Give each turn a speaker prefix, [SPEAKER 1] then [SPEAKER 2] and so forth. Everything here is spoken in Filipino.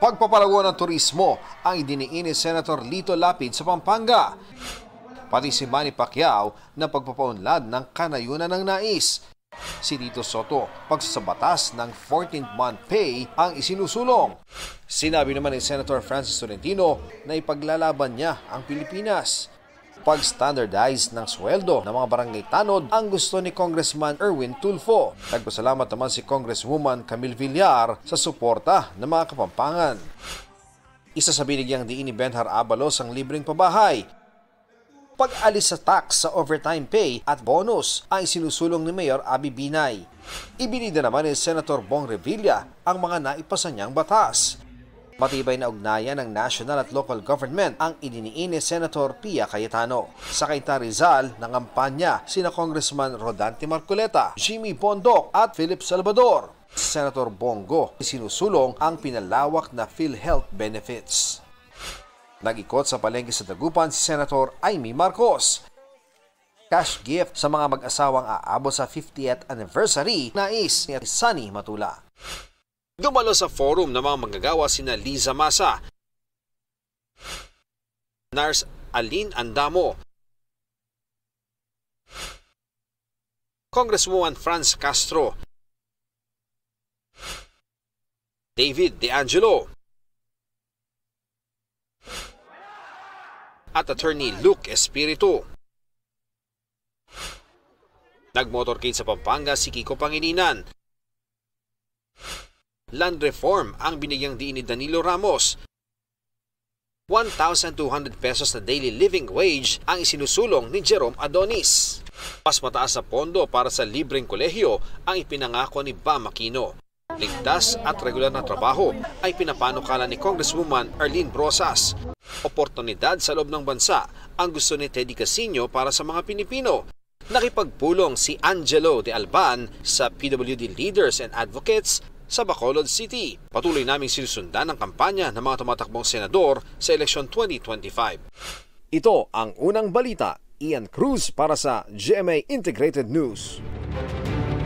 [SPEAKER 1] Pagpapalago ng turismo ang idiniin ni Senator Lito Lapid sa Pampanga. Pati si Manny Pacquiao na pagpapaunlad ng kanayunan ng nais. Si Tito Soto, pagsasabatas ng 14th month pay ang isinusulong. Sinabi naman ni Senator Francis Tolentino na ipaglalaban niya ang Pilipinas. Pag-standardize ng sweldo ng mga barangay tanod ang gusto ni Congressman Erwin Tulfo. Nagpasalamat naman si Congresswoman Camille Villar sa suporta ng mga Kapampangan. Isa sa binigyang diin ni Benhar Abalos ang libreng pabahay. Pag-alis sa tax sa overtime pay at bonus ang isinusulong ni Mayor Abby Binay. Ibinida naman ni Senator Bong Revilla ang mga naipasa niyang batas. Matibay na ugnayan ng national at local government ang idiniin ni Senator Pia Cayetano. Sa Cainta Rizal, nangampanya sina Congressman Rodante Marcoleta, Jimmy Bondoc at Philip Salvador. Senator Bongo, sinusulong ang pinalawak na PhilHealth benefits. Nag-ikot sa palengke sa Dagupan si Senator Amy Marcos. Cash gift sa mga mag-asawang aabot sa 50th anniversary nais ni Sunny Matula. Dumalo sa forum ng mga manggagawa sina Liza Masa, Nars Aline Andamo, Congresswoman Franz Castro, David De Angelo, at Attorney Luke Espiritu. Nag-motorcade sa Pampanga si Kiko Pangilinan. Land reform ang binigyang diin ni Danilo Ramos. 1,200 pesos na daily living wage ang isinusulong ni Jerome Adonis. Mas mataas na pondo para sa libreng kolehiyo ang ipinangako ni Bam Aquino. Ligtas at regular na trabaho ay pinapanukala ni Congresswoman Arlene Brosas. Oportunidad sa loob ng bansa ang gusto ni Teddy Casino para sa mga Pilipino. Nakipagpulong si Angelo de Alban sa PWD Leaders and Advocates sa Bacolod City. Patuloy naming sinusundan ang kampanya ng mga tumatakbong senador sa eleksyon 2025. Ito ang unang balita. Ian Cruz para sa GMA Integrated News.